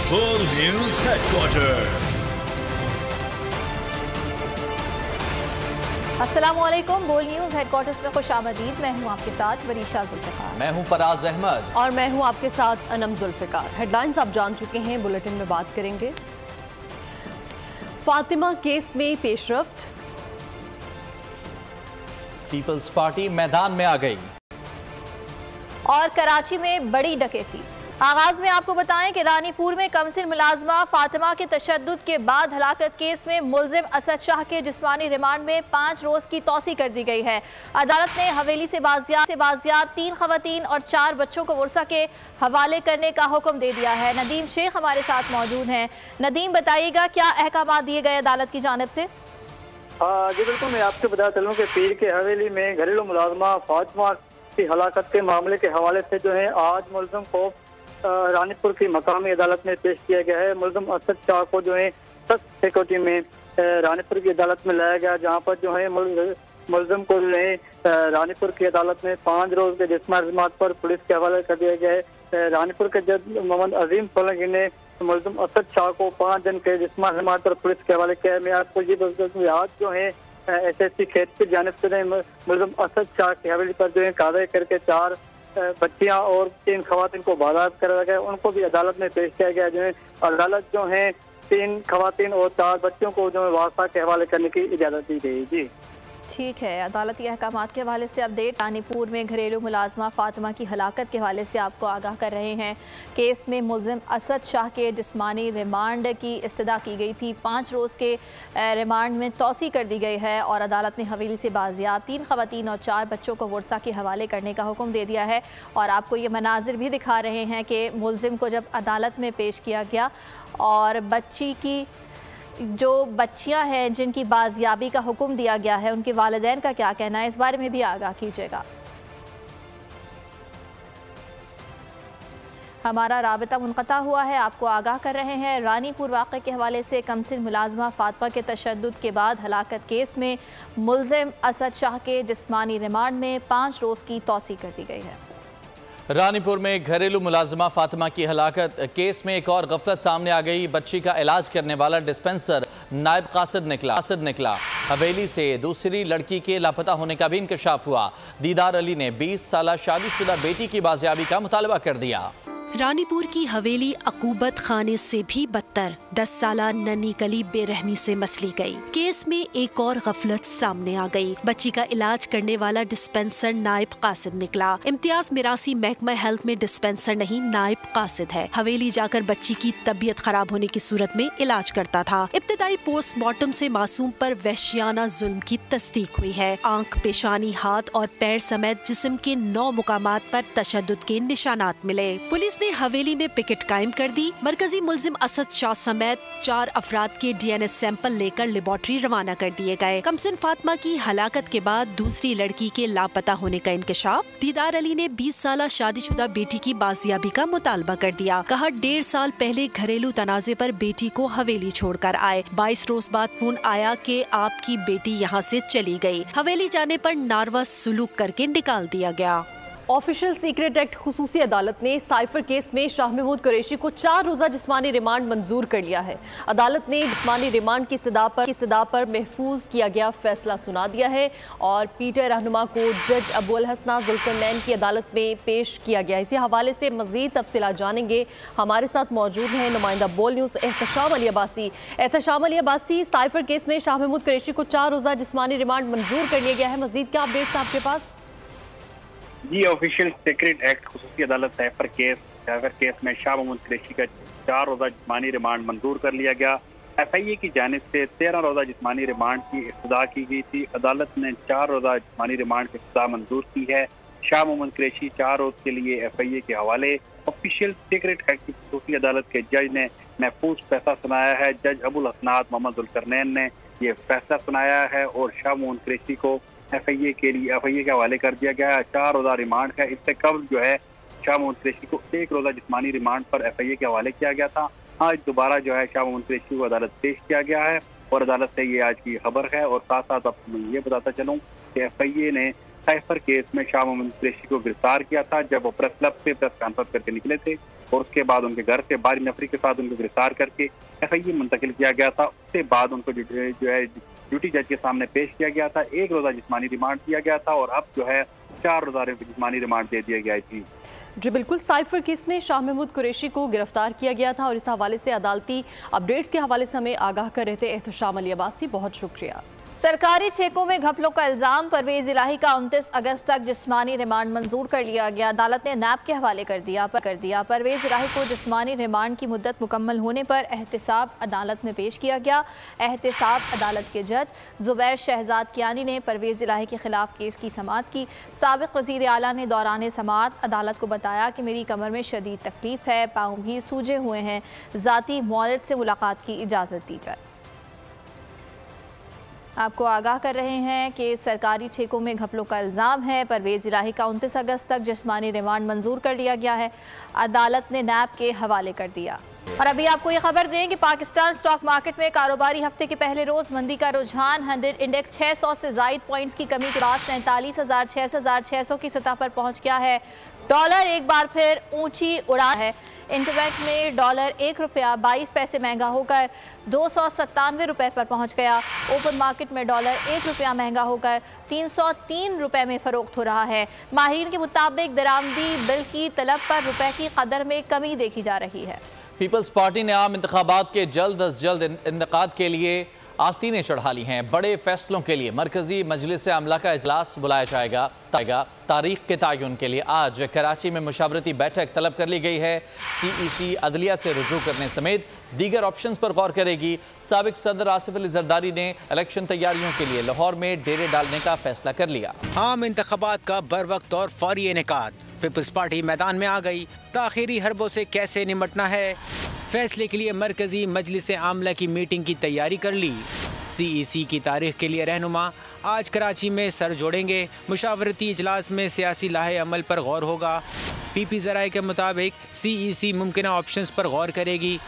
बोल news headquarter. अस्सलामुअलैकुम। बोल न्यूज हेडक्वार्टर्स में खुशामदीद। मैं हूं आपके साथ वरीशा जुल्फिकार। मैं हूं फराज अहमद और मैं हूं आपके साथ अनम जुल्फिकार। हेडलाइंस आप जान चुके हैं, बुलेटिन में बात करेंगे। फातिमा केस में पेशरफ्त, पीपल्स पार्टी मैदान में आ गई और कराची में बड़ी डकैती। आगाज में आपको बताएं कि रानीपुर में कमसिन मुलाजमा फातिमा के तशद्दुद के बाद हलाकत केस में मुल्जिम असद शाह के जिस्मानी रिमांड में 5 रोज की तौसी कर दी गई है। अदालत ने हवेली से बाजियाब 3 खवातीन और 4 बच्चों को वर्सा के हवाले करने का हुक्म दे दिया है। नदीम शेख हमारे साथ मौजूद हैं। नदीम, बताइएगा क्या अहकाम दिए गए अदालत की जानिब से? जी बिल्कुल, मैं आपको बता चलूँ कि पीर के हवेली में घरेलू मुलाजमा फातिमा की हलाकत के मामले के हवाले से जो है आज मुल्जिम को रानीपुर की मकामी अदालत में पेश किया गया है। मुल्जिम असद शाह को जो है सख्त सिक्योरिटी में रानीपुर की अदालत में लाया गया, जहाँ पर जो है मुल्जिम को जो है रानीपुर की अदालत में 5 रोज के जिस्मानी रिमांड पर पुलिस के हवाले कर दिया गया है। रानीपुर के जज मोहम्मद अजीम सोलंकी ने मुल्जिम असद शाह को 5 दिन के जिस्मानी रिमांड पर पुलिस के हवाले किया है। मैं आपको ये बता दूं, आज जो है SSC खेत की जानिब से मुल्जिम असद शाह की हवेली पर जो है कार्रवाई करके 4 बच्चियां और 3 खवातीन को बाज़ाब्त कराया गया, उनको भी अदालत में पेश किया गया। जो है अदालत जो है 3 खवातीन और 4 बच्चों को जो है वारसा के हवाले करने की इजाज़त दी गई। जी ठीक है, अदालती अहकामात के हवाले से अपडेट। रानीपुर में घरेलू मुलाजमा फातिमा की हलाकत के हवाले से आपको आगाह कर रहे हैं। केस में मुल्जिम असद शाह के जिस्मानी रिमांड की इस्तदा की गई थी। 5 रोज़ के रिमांड में तौसी कर दी गई है और अदालत ने हवेली से बाजियाब 3 खवातीन और 4 बच्चों को वर्सा के हवाले करने का हुक्म दे दिया है। और आपको ये मनाजिर भी दिखा रहे हैं कि मुल्जिम को जब अदालत में पेश किया गया और बच्ची की जो बच्चियां हैं जिनकी बाजियाबी का हुक्म दिया गया है, उनके वालिदैन का क्या कहना है, इस बारे में भी आगाह कीजिएगा। हमारा राबिता मुनक़ता हुआ है, आपको आगाह कर रहे हैं। रानीपुर वाक़े के हवाले से कमसिन मुलाजमा फातिमा के तशद्दुद के बाद हलाकत केस में मुल्जिम असद शाह के जिस्मानी रिमांड में 5 रोज़ की तौसी कर दी गई है। रानीपुर में घरेलू मुलाजमा फातिमा की हलाकत केस में एक और गफलत सामने आ गई। बच्ची का इलाज करने वाला डिस्पेंसर नायब कासिद निकला। हवेली से दूसरी लड़की के लापता होने का भी इंकशाफ हुआ। दीदार अली ने 20 साल शादीशुदा बेटी की बाजियाबी का मुतालबा कर दिया। रानीपुर की हवेली अकूबत खाने से भी बदतर 10 साला नन्ही कली बेरहमी से मसली गई। केस में एक और गफलत सामने आ गई। बच्ची का इलाज करने वाला डिस्पेंसर नायब कासिद निकला। इम्तियाज मिरासी महकमा हेल्थ में डिस्पेंसर नहीं, नायब कासिद है। हवेली जाकर बच्ची की तबीयत खराब होने की सूरत में इलाज करता था। इब्तिदाई पोस्टमार्टम से मासूम पर वहशियाना जुल्म की तस्दीक हुई है। आंख, पेशानी, हाथ और पैर समेत जिस्म के 9 मुकामात पर तशद्दुद के निशानात मिले। पुलिस ने हवेली में पिकेट कायम कर दी। मरकजी मुल्जिम असद शाह समेत 4 अफराद के DNA सैंपल लेकर लेबोरेटरी रवाना कर दिए गए। कमसिन फातिमा की हलाकत के बाद दूसरी लड़की के लापता होने का इंकशाफ। दीदार अली ने 20 साल शादीशुदा बेटी की बाजियाबी का मुतालबा कर दिया। कहा 1.5 साल पहले घरेलू तनाजे पर बेटी को हवेली छोड़कर आए। 22 रोज बाद फोन आया कि आपकी बेटी यहाँ से चली गई। हवेली जाने पर नारवा सुलूक करके निकाल दिया गया। ऑफिशियल सीक्रेट एक्ट खुसूसी अदालत ने साइफर केस में शाह महमूद कुरैशी को 4 रोज़ा जिस्मानी रिमांड मंजूर कर लिया है। अदालत ने जिस्मानी रिमांड की सदा पर महफूज किया गया फैसला सुना दिया है और पीटर रहनुमा को जज अबुल हसना जुल्करनैन की अदालत में पेश किया गया। इसी हवाले से मजीद तफसीलात जानेंगे। हमारे साथ मौजूद हैं नुमाइंदा बोल news Ehtesham Ali Abbasi. Cipher case में शाह महमूद कुरैशी को 4 रोज़ा जिस्मानी रिमांड मंजूर कर लिया गया है। मजीद क्या अपडेट्स आपके पास? जी, ऑफिशियल सीक्रेट एक्ट खुसूसी अदालत साइफर केस में शाह महमूद कुरैशी का 4 रोज़ा जिस्मानी रिमांड मंजूर कर लिया गया। FIA की जानिब से 13 रोज़ा जिस्मानी रिमांड की इब्तिदा की गई थी। अदालत ने 4 रोज़ा जिस्मानी रिमांड की इब्तिदा मंजूर की है। शाह महमूद कुरैशी 4 रोज़ के लिए FIA के हवाले। ऑफिशियल सीक्रेट एक्ट की खुसूसी अदालत के जज ने महफूज फैसला सुनाया है। जज अबुल हसना मोहम्मद जुल्करनैन ने यह फैसला सुनाया है और शाह महमूद कुरैशी को FIA के हवाले कर दिया गया है। 4 रोज़ा रिमांड है। इससे कबल जो है शाह महमूद कुरैशी को 1 रोज़ा जिस्मानी रिमांड पर FIA के हवाले किया गया था। आज दोबारा जो है शाह महमूद कुरैशी को अदालत पेश किया गया है और अदालत से ये आज की खबर है। और साथ साथ आपको मैं ये बताता चलूँ कि FIA ने साइफर केस में शाह महमूद कुरैशी को गिरफ्तार किया था जब वो प्रेस क्लब से प्रेस कॉन्फ्रेंस करके निकले थे। और उसके बाद उनके घर से भारी नफरी के साथ उनको गिरफ्तार करके FIA मुंतकिल किया गया था। उसके बाद उनको जो है ड्यूटी जज के सामने पेश किया गया था। 1 रोज़ा जिस्मानी रिमांड दिया गया था और अब जो है 4 रोज़ा जिस्मानी रिमांड दे दिया गया है। जी बिल्कुल, साइफर केस में शाह महमूद कुरैशी को गिरफ्तार किया गया था और इस हवाले से अदालती अपडेट्स के हवाले से हमें आगाह कर रहे थे एहतशाम अली अब्बासी, बहुत शुक्रिया। सरकारी ठेकों में घपलों का इल्जाम, परवेज इलाही का 29 अगस्त तक जिस्मानी रिमांड मंजूर कर लिया गया। अदालत ने नैब के हवाले कर दिया। परवेज इलाही को जिस्मानी रिमांड की मुद्दत मुकम्मल होने पर एहतसाब अदालत में पेश किया गया। एहतसाब अदालत के जज जुबैर शहजाद कियानी ने परवेज इलाही के खिलाफ केस की समाअत की। साबिक वज़ीर आला ने दौरान समाअत अदालत को बताया कि मेरी कमर में शदीद तकलीफ है, पाँव भी सूजे हुए हैं, ज़ाती मौलिद से मुलाकात की इजाज़त दी जाए। आपको आगाह कर रहे हैं कि सरकारी ठेकों में घपलों का इल्ज़ाम है। परवेज इलाही का 29 अगस्त तक जिस्मानी रिमांड मंजूर कर लिया गया है। अदालत ने नैब के हवाले कर दिया। और अभी आपको ये खबर दें कि पाकिस्तान स्टॉक मार्केट में कारोबारी हफ्ते के पहले रोज मंदी का रुझान 100 इंडेक्स 600 से जायद पॉइंट्स की कमी के बाद 47,600 की सतह पर पहुंच गया है। डॉलर एक बार फिर ऊंची उड़ान है। इंटरबैंक में डॉलर 1 रुपया 22 पैसे महंगा होकर 297 रुपये पर पहुंच गया। ओपन मार्केट में डॉलर 1 रुपया महंगा होकर 303 रुपये में फरोख्त हो रहा है। माहिरीन के मुताबिक दरामदी बिल की तलब पर रुपए की कदर में कमी देखी जा रही है। पीपल्स पार्टी ने आम इंतखाबात के जल्द अज जल्द इनेकाद के लिए आस्तीनें चढ़ा ली हैं। बड़े फैसलों के लिए मरकजी मजलिस अमला का इजलास बुलाया जाएगा। तारीख के तयन के लिए आज कराची में मुशावरती बैठक तलब कर ली गई है। CEC अदलिया से रुजू करने समेत दीगर ऑप्शंस पर गौर करेगी। साबिक सदर आसिफ अली जरदारी ने इलेक्शन तैयारियों के लिए लाहौर में डेरे डालने का फैसला कर लिया। आम इंतखाबात का बर वक्त और फौरी इनेकाद, पीपल्स पार्टी मैदान में आ गई। ताखीरी हरबों से कैसे निमटना है, फैसले के लिए मरकजी मजलिस आमला की मीटिंग की तैयारी कर ली। CEC की तारीख के लिए रहनुमा आज कराची में सर जोड़ेंगे। मुशावरती इजलास में सियासी लाहे अमल पर गौर होगा। PP ज़राए के मुताबिक CEC मुमकिन ऑप्शंस पर गौर करेगी।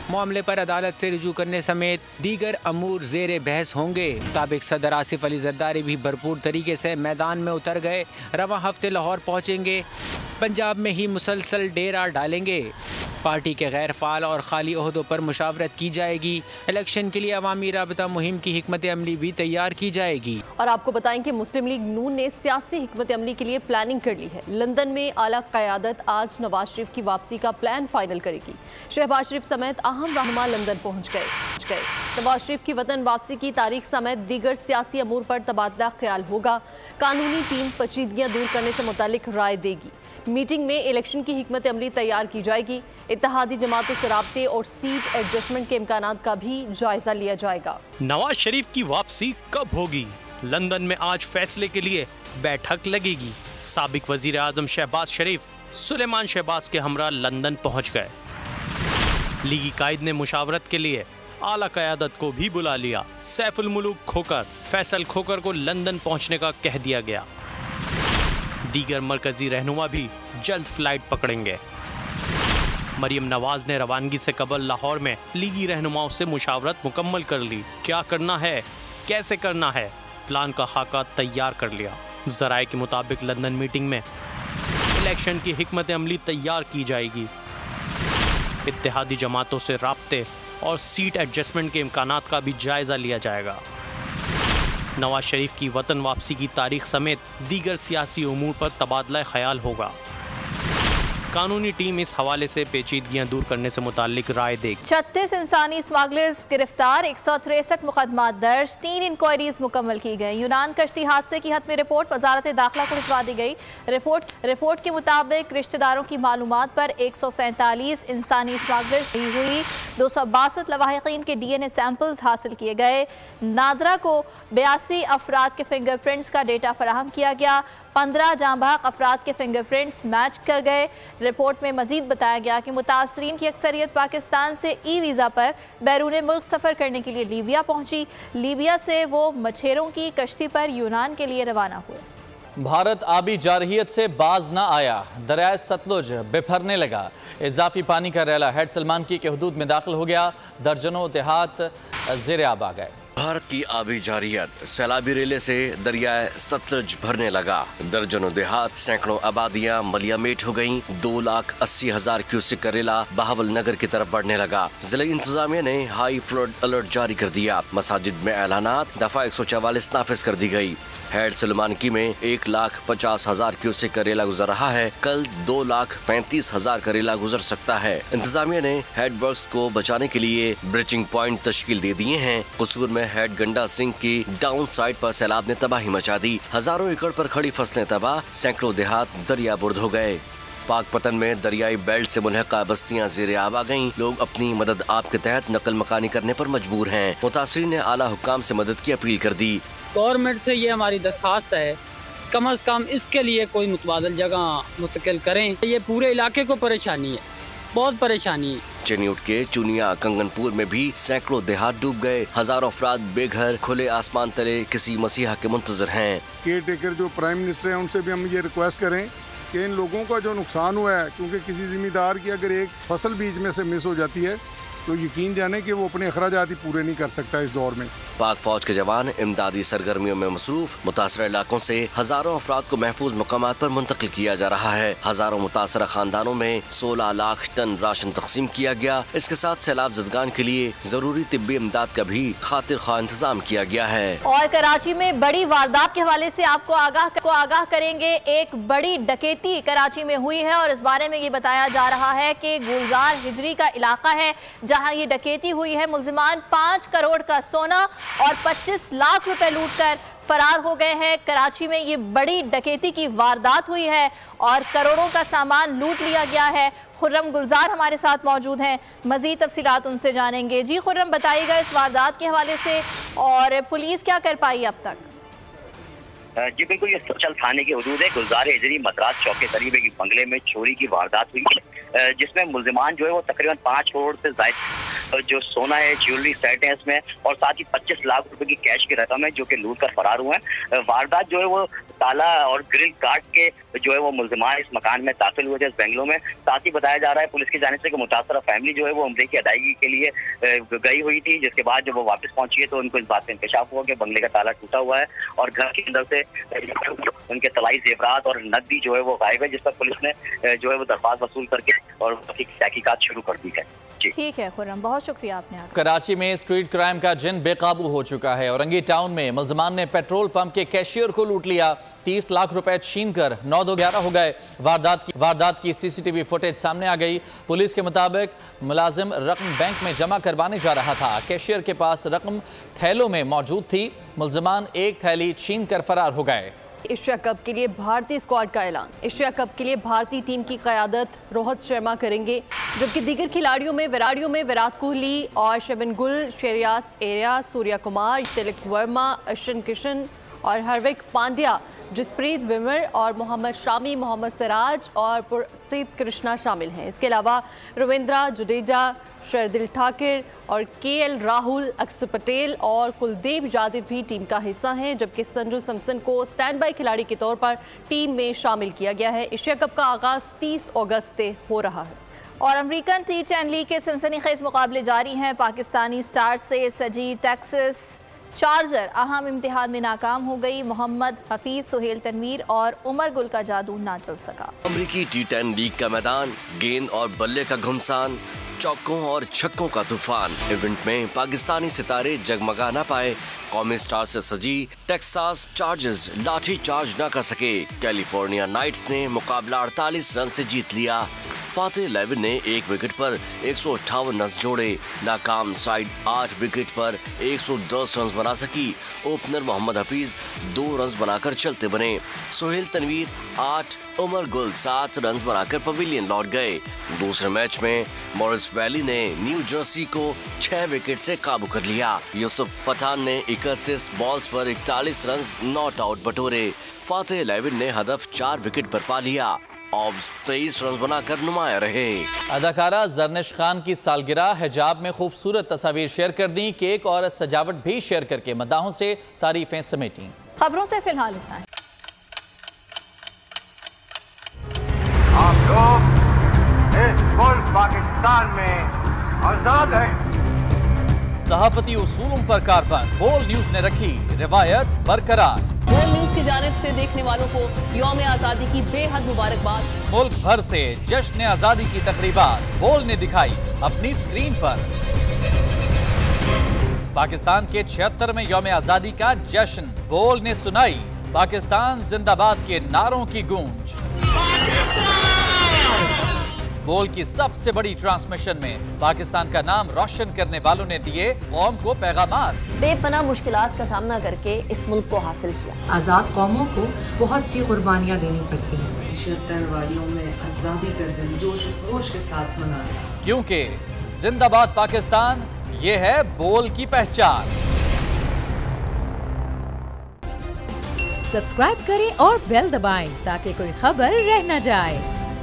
मामले पर अदालत से रुजू करने समेत दीगर अमूर ज़ेर बहस होंगे। साबिक सदर आसिफ अली जरदारी भी भरपूर तरीके से मैदान में उतर गए। रवां हफ्ते लाहौर पहुँचेंगे। पंजाब में ही मुसलसल डेरा डालेंगे। पार्टी के गैर फाल और खाली ओहदों पर मुशावरत की जाएगी। इलेक्शन के लिए अवामी राबता मुहिम की हिकमत अमली भी तैयार की जाएगी। और आपको बताएं कि मुस्लिम लीग नून ने सियासी हिकमत अमली के लिए प्लानिंग कर ली है। लंदन में आला क़यादत आज नवाज शरीफ की वापसी का प्लान फाइनल करेगी। शहबाज शरीफ समेत अहम रहनुमा लंदन पहुँच गए। नवाज शरीफ की वतन वापसी की तारीख समेत दीगर सियासी अमूर पर तबादला ख्याल होगा। कानूनी टीम पेचीदगियाँ दूर करने से मुतालिक राय देगी। मीटिंग में इलेक्शन की हिकमत अमली तैयार की जाएगी। इत्तेहादी जमातों से राब्ते और सीट एडजस्टमेंट के इम्कानात का भी जायजा लिया जाएगा। नवाज शरीफ की वापसी कब होगी? लंदन में आज फैसले के लिए बैठक लगेगी। साबिक वजीर आजम शहबाज शरीफ सुलेमान शहबाज के हमरा लंदन पहुंच गए। लीगी कायद ने मुशावरत के लिए आला क़यादत को भी बुला लिया। सैफुल मुलूक खोकर, फैसल खोकर को लंदन पहुंचने का कह दिया गया। दीगर मरकजी रहनुमा भी जल्द फ्लाइट पकड़ेंगे। मरियम नवाज ने रवानगी से कबल लाहौर में लीगी रहनुमाओं से मुशावरत मुकम्मल कर ली। क्या करना है, कैसे करना है, प्लान का खाका तैयार कर लिया। ज़राए के मुताबिक लंदन मीटिंग में इलेक्शन की हिकमत अमली तैयार की जाएगी। इत्तेहादी जमातों से राब्ते और सीट एडजस्टमेंट के इम्कानात का भी जायज़ा लिया जाएगा। नवाज शरीफ की वतन वापसी की तारीख समेत दीगर सियासी उमूर पर तबादला ख्याल होगा। कानूनी टीम इस हवाले से पेचीदगियां दूर करने से मुताल्लिक राय देगी। 36 इंसानी स्मगलर्स गिरफ्तार, 163 मुकदमा दर्ज, 3 इंक्वायरीज मुकम्मल की गई। यूनान कश्ती हादसे की हतमी रिपोर्ट वजारत दाखिला को भिजवा दी गई। रिपोर्ट के मुताबिक रिश्तेदारों की मालूमात पर 147 इंसानी स्मगलर्स हुई। 262 लवाहिकीन के DNA सैंपल्स हासिल किए गए। नादरा को 82 अफराद के फिंगरप्रिंट्स का डेटा फराहम किया गया। 15 जांबाग अफराद के फिंगरप्रिंट्स मैच कर गए। रिपोर्ट में मजीद बताया गया कि मुतासरीन की अक्सरियत पाकिस्तान से वीज़ा पर बैरून मुल्क सफ़र करने के लिए लीबिया पहुंची। लीबिया से वो मछेरों की कश्ती पर यूनान के लिए रवाना हुए। भारत आबी जारहियत से बाज न आया, दरिया सतलुज बिफरने लगा। इजाफी पानी का रैला हेड सलमान की के हदूद में दाखिल हो गया। दर्जनों देहात ज़ेर आब आ गए। भारत की आबी जारियत, सैलाबी रेले से दरियाए सतलज भरने लगा। दर्जनों देहात, सैकड़ों आबादियां मलियामेट हो गयीं। 2,80,000 क्यूसेक का रेला बहावल नगर की तरफ बढ़ने लगा। जिला इंतजामिया ने हाई फ्लड अलर्ट जारी कर दिया। मसाजिद में ऐलानात, दफा 144 नाफिज कर दी गयी। हेड सुलेमानकी में 1,50,000 क्यूसेक का रेला गुजर रहा है। कल 2,35,000 का रेला गुजर सकता है। इंतजामिया ने हेड वर्क्स को बचाने के लिए ब्रीचिंग पॉइंट तश्कील दे दिए हैं। कसूर में हेड गंडा सिंह की डाउन साइड पर सैलाब ने तबाही मचा दी। हजारों एकड़ पर खड़ी फसलें तबाह, सैकड़ों देहात दरिया बुर्द हो गए। पाकपतन में दरियाई बेल्ट से मुल्हका बस्तियां ज़ेरे आब आ गयीं। लोग अपनी मदद आप के तहत नकल मकानी करने पर मजबूर हैं। मुतासिरीन ने आला हुक्काम से मदद की अपील कर दी। गवर्नमेंट से ये हमारी दरख्वास्त है, कम से कम इसके लिए कोई मुतबादल जगह मुंतकिल करें। ये पूरे इलाके को परेशानी है, बहुत परेशानी है। चेन्यूट के चुनिया कंगनपुर में भी सैकड़ों देहात डूब गए। हजारों अफराद बेघर खुले आसमान तले किसी मसीहा के मुंतजर हैं। केयर टेकर जो प्राइम मिनिस्टर हैं, उनसे भी हम ये रिक्वेस्ट करें कि इन लोगों का जो नुकसान हुआ है, क्योंकि किसी जिम्मेदार की अगर एक फसल बीच में से मिस हो जाती है तो यकीन जाने कि वो अपने अखराजात ही पूरे नहीं कर सकता इस दौर में। पाक फौज के जवान इमदादी सरगर्मियों में मसरूफ। मुतासर इलाकों से हजारों अफराद को महफूज मकामात पर मुंतकिल किया जा रहा है। हजारों मुतासरा खानदानों में 16 लाख टन राशन तकसीम किया गया। इसके साथ सैलाब ज़दगान के लिए जरूरी तिब्बी इमदाद का भी खातिर ख्वाह इंतजाम किया गया है। और कराची में बड़ी वारदात के हवाले से आपको आगाह करेंगे। एक बड़ी डकैती कराची में हुई है और इस बारे में ये बताया जा रहा है कि गुलजार हिजरी का इलाका है जहां ये डकैती हुई है। मुल्जिमान 5 करोड़ का सोना और 25 लाख रुपए लूटकर फरार हो गए हैं। कराची में ये बड़ी डकैती की वारदात हुई है और करोड़ों का सामान लूट लिया गया है। खुर्रम गुलजार हमारे साथ मौजूद हैं, मजीद तफसीलात उनसे जानेंगे। जी खुर्रम, बताइएगा इस वारदात के हवाले से और पुलिस क्या कर पाई अब तक? जी बिल्कुल, ये सोशल थाने की हदूद है। गुलजार हिजरी मद्रास चौक के करीब एक बंगले में चोरी की वारदात हुई है, जिसमें मुल्जिमान जो है वो तकरीबन 5 करोड़ से ज्यादा जो सोना है, ज्वेलरी सेट है इसमें, और साथ ही 25 लाख रुपए की कैश की रकम है जो कि लूट कर फरार हुए हैं। वारदात जो है वो ताला और ग्रिल काट के जो है वो मुल्जिमान इस मकान में दाखिल हुए थे, इस बेंगलों में। साथ ही बताया जा रहा है पुलिस की जानिब से कि मुतासरा फैमिली जो है वो उम्रे की अदायगी के लिए गई हुई थी, जिसके बाद जब वो वापस पहुंची है तो उनको इस बात का इंकशाफ हुआ कि बंगले का ताला टूटा हुआ है और घर के अंदर से उनके तलाई जेवरात और नकदी जो है वो गायब है, जिस पर पुलिस ने जो है वो दरख्वास्त वसूल करके और तहकीकात शुरू कर दी है। ठीक है खुर्रम, बहुत शुक्रिया आपने। कराची में स्ट्रीट क्राइम का जिन बेकाबू हो चुका है। औरंगी टाउन में मुल्जिमान ने पेट्रोल पंप के कैशियर को लूट लिया। 30 लाख रुपए छीन कर 9-2-11 हो गए। वारदात की सीसीटीवी फुटेज सामने आ गई। पुलिस के मुताबिक मुलाजिम रकम बैंक में जमा करवाने जा रहा था। कैशियर के पास रकम थैलों में मौजूद थी। मुल्जिमान एक थैली छीन कर फरार हो गए। एशिया कप के लिए भारतीय स्क्वाड का ऐलान। एशिया कप के लिए भारतीय टीम की क़यादत रोहित शर्मा करेंगे, जबकि दीगर खिलाड़ियों में विराट कोहली और शबन गुल, श्रेयस अय्यर, सूर्या कुमार, तिलक वर्मा, अश्विन किशन और हार्दिक पांड्या, जसप्रीत बुमराह और मोहम्मद शामी, मोहम्मद सिराज और प्रसिद्ध कृष्णा शामिल हैं। इसके अलावा रविंद्र जडेजा, शार्दुल ठाकुर और केएल राहुल, अक्षर पटेल और कुलदीप यादव भी टीम का हिस्सा हैं, जबकि संजू सैमसन को स्टैंड बाई खिलाड़ी के तौर पर टीम में शामिल किया गया है। एशिया कप का आगाज़ 30 अगस्त से हो रहा है। और अमेरिकन T10 लीग के सनसनीखेज मुकाबले जारी हैं। पाकिस्तानी स्टार्स से सजी टेक्सास चार्जर अहम इम्तिहान में नाकाम हो गई। मोहम्मद हफीज, सुहेल तनवीर और उमर गुल का जादू ना चल सका। अमेरिकी T10 लीग का मैदान, गेंद और बल्ले का घुमसान, चौकों और छक्कों का तूफान। इवेंट में पाकिस्तानी सितारे जगमगा ना पाए। कौमी स्टार से सजी टेक्सास चार्जर्स लाठी चार्ज न कर सके। कैलिफोर्निया नाइट्स ने मुकाबला 48 रन से जीत लिया। फातेह लेविन ने 1 विकेट पर 158 रन जोड़े। नाकाम साइड 8 विकेट पर 110 रन बना सकी। ओपनर मोहम्मद हफीज 2 रन बनाकर चलते बने। सुहेल तनवीर 8, उमर गुल 7 रन बनाकर पवेलियन लौट गए। दूसरे मैच में मॉरिस वैली ने न्यू जर्सी को 6 विकेट से काबू कर लिया। यूसुफ पठान ने 31 बॉल्स पर 41 रन नॉट आउट बटोरे। फातेह लेविन ने हदफ 4 विकेट पर पा लिया। ऑब्स 23 रन बनाकर नुमाया रहे। अदाकारा जरनिश खान की सालगिरह, हिजाब में खूबसूरत तस्वीर शेयर कर दी। केक और सजावट भी शेयर करके मदाहों से तारीफें समेटी। खबरों से फिलहाल इतना है। आप लोग इस मुल्क पाकिस्तान में आजाद हैं। सहाफती उसूलों पर कारबंद। बोल न्यूज ने रखी रिवायत बरकरार। बोल न्यूज की जानिब से देखने वालों को यौम आजादी की बेहद मुबारकबाद। मुल्क भर से जश्न आजादी की तकरीबात बोल ने दिखाई अपनी स्क्रीन पर। पाकिस्तान के 76वें यौम आजादी का जश्न बोल ने सुनाई पाकिस्तान जिंदाबाद के नारों की गूंज। बोल की सबसे बड़ी ट्रांसमिशन में पाकिस्तान का नाम रोशन करने वालों ने दिए कौम को पैगामात। बेपनाह मुश्किलात का सामना करके इस मुल्क को हासिल किया। आज़ाद कौमों को बहुत सी कुर्बानियाँ देनी पड़ती हैं। 76 वालियों में आज़ादी का दिन जोश खरोश के साथ मना रहे हैं। क्योंकि जिंदाबाद पाकिस्तान ये है बोल की पहचान। सब्सक्राइब करें और बेल दबाएं ताकि कोई खबर रह न जाए।